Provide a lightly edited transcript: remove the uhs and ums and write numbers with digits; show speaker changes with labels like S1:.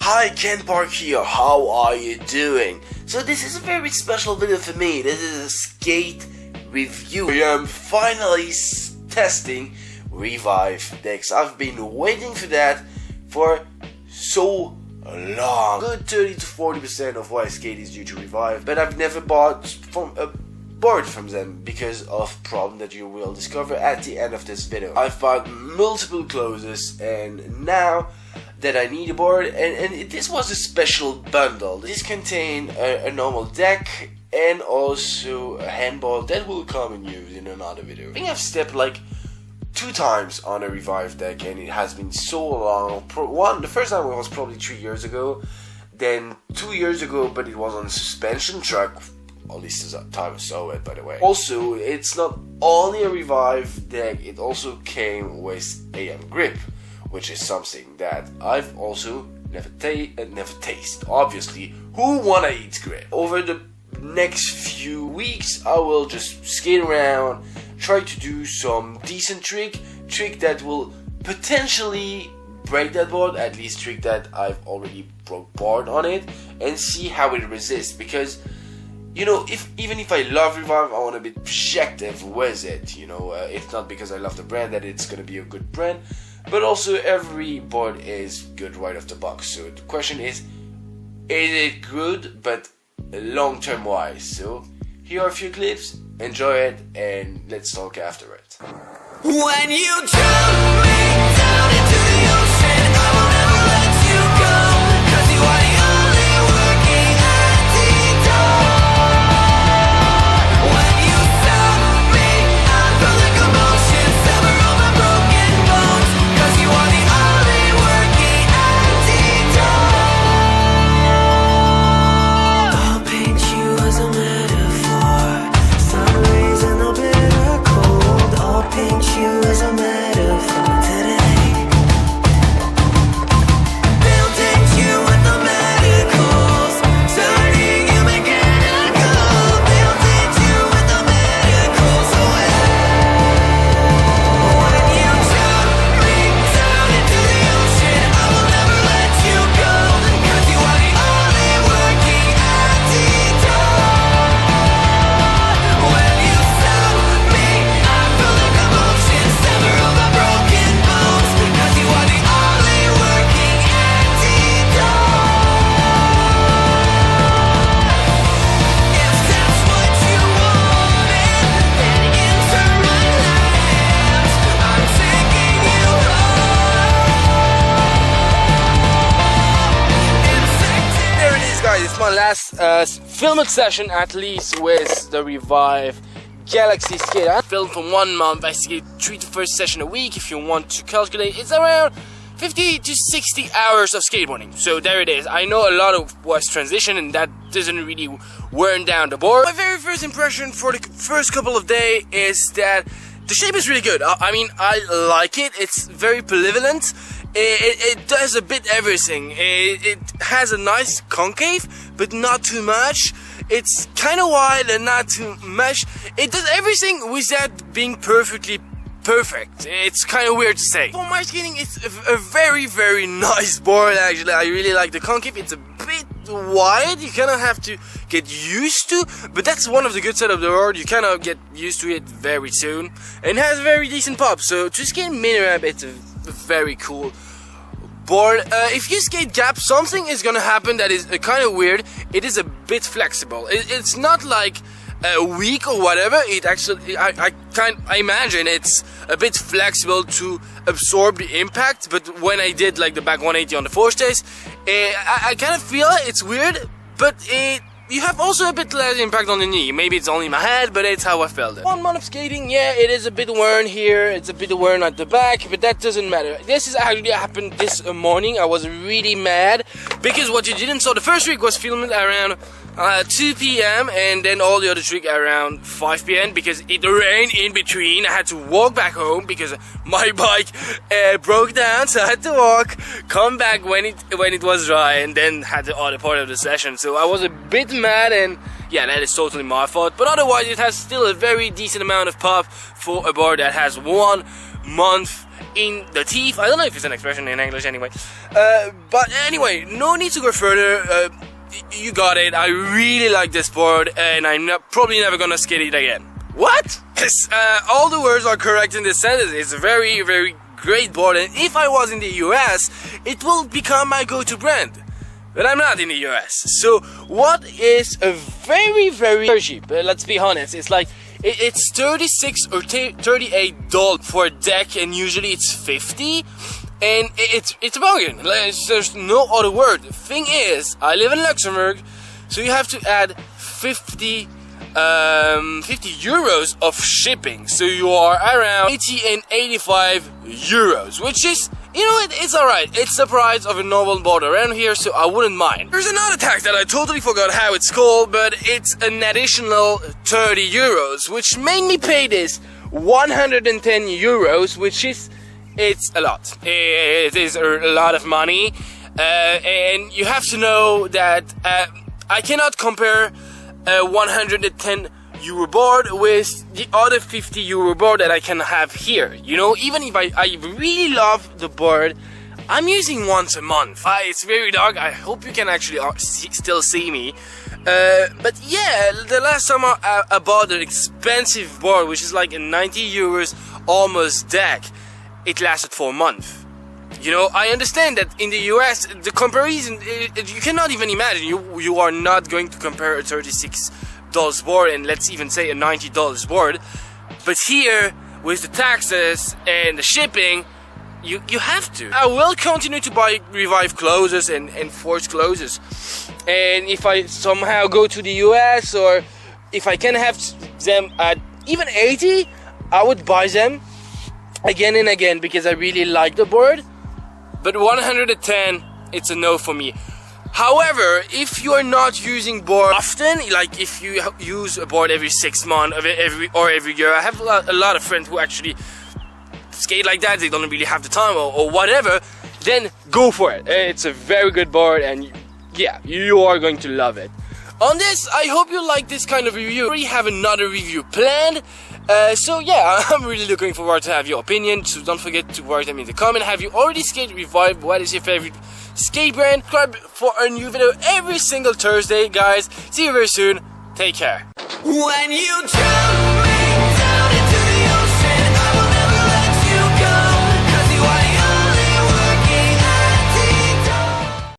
S1: Hi, Kenpark here, how are you doing? So this is a very special video for me. This is a skate review. I am finally testing Revive decks. I've been waiting for that for so long. Good 30 to 40% of why skate is due to Revive, but I've never bought from a board from them because of problem that you will discover at the end of this video. I've bought multiple clothes and now that I need a board, and this was a special bundle. This contained a normal deck and also a handball that will come in use in another video. I think I've stepped like 2 times on a Revive deck and it has been so long. The first time was probably 3 years ago, then 2 years ago, but it was on a suspension truck. At least the time I saw it, by the way. Also, it's not only a Revive deck, it also came with AM grip, which is something that I've also never tasted. Obviously, who wanna eat grip? Over the next few weeks, I will just skate around, try to do some decent trick that will potentially break that board, at least trick that I've already broke board on it, and see how it resists. Because, you know, even if I love Revive, I want to be objective with it. You know, it's not because I love the brand that it's gonna be a good brand, but also every board is good right off the box. So the question is it good, but long-term wise? So here are a few clips, enjoy it, and let's talk after it.
S2: When you drop me down into the ocean, I will never let you go, 'cause you are the only working antidote. When you stop me, I feel the commotion, sever all my broken bones, 'cause you are the only working antidote. I'll paint you as a metaphor, sun rays and a bitter cold. I'll paint you as a metaphor today. They'll take you with the medicals, turning you mechanical. They'll take you with the medicals away. When you drop me down into the ocean, I will never let you go, 'cause you are the only working antidote. When you stop me, I feel the commotion, sever all my broken bones, 'cause you are the only working antidote. If that's what you wanted, then enter my lands. I'm taking you home.
S3: There it is, guys. It's my last filming session, at least, with the Revive Galaxy Skate. I filmed for 1 month. I skate 3 to 4 sessions a week. If you want to calculate, it's around 50 to 60 hours of skateboarding. So there it is. I know a lot of was transition, and that doesn't really wear down the board. My very first impression for the first couple of days is that the shape is really good. I mean, I like it. It's very polyvalent. It does a bit everything. It has a nice concave, but not too much. It's kind of wide and not too much. It does everything without being perfectly perfect. It's kind of weird to say. For my skating, it's a very, very nice board, actually. I really like the concave. It's a bit wide. You kind of have to get used to, but that's one of the good side of the board. You kind of get used to it very soon. And it has a very decent pop. So to skate mini ramp, it's a very cool board. If you skate gap, something is gonna happen that is kind of weird. It is a bit flexible. It's not like weak or whatever. It actually, I imagine it's a bit flexible to absorb the impact. But when I did like the back 180 on the 4-stage, I kind of feel it's weird, but you have also a bit less impact on the knee. Maybe it's only my head, but it's how I felt it. 1 month of skating, yeah, it is a bit worn here. It's a bit worn at the back, but that doesn't matter. This is actually happened this morning. I was really mad because what you didn't saw, the first week was filmed around 2 p.m. and then all the other trick around 5 p.m. because it rained in between. I had to walk back home because my bike broke down, so I had to walk, come back when it was dry, and then had the other part of the session. So I was a bit mad, and yeah, that is totally my fault. But otherwise, it has still a very decent amount of pop for a board that has 1 month in the teeth. I don't know if it's an expression in English anyway. But anyway, no need to go further. You got it. I really like this board, and I'm probably never gonna skate it again. What? Yes, all the words are correct in this sentence. It's a very, very great board, and if I was in the US, it will become my go-to brand. But I'm not in the US. So what is a very, very cheap? Let's be honest. It's like it's $36 or $38 for a deck, and usually it's $50. And it's a bargain. There's no other word. The thing is, I live in Luxembourg, so you have to add 50 euros of shipping. So you are around 80 and 85 euros, which is, you know, it's alright. It's the price of a normal board around here, so I wouldn't mind. There's another tax that I totally forgot how it's called, but it's an additional 30 euros, which made me pay this 110 euros, which is, it's a lot. It is a lot of money, and you have to know that I cannot compare a 110 euro board with the other 50 euro board that I can have here. You know, even if I really love the board, I'm using once a month. It's very dark. I hope you can actually still see me. But yeah, the last time I bought an expensive board, which is like a 90 euros almost deck, it lasted for a month. You know, I understand that in the US, the comparison, you cannot even imagine. You are not going to compare a $36 board and let's even say a $90 board. But here, with the taxes and the shipping, you have to. I will continue to buy Revive clothes and Forge clothes. And if I somehow go to the US, or if I can have them at even 80, I would buy them again and again because I really like the board. But 110, it's a no for me. However, if you are not using board often, like if you use a board every 6 months or every year, I have a lot of friends who actually skate like that. They don't really have the time or whatever. Then go for it. It's a very good board, and yeah, you are going to love it. On this, I hope you like this kind of review. I already have another review planned. So yeah, I'm really looking forward to have your opinion, so don't forget to write them in the comment. Have you already skated Revive? What is your favorite skate brand? Subscribe for a new video every single Thursday, guys. See you very soon. Take care.
S2: When you tell me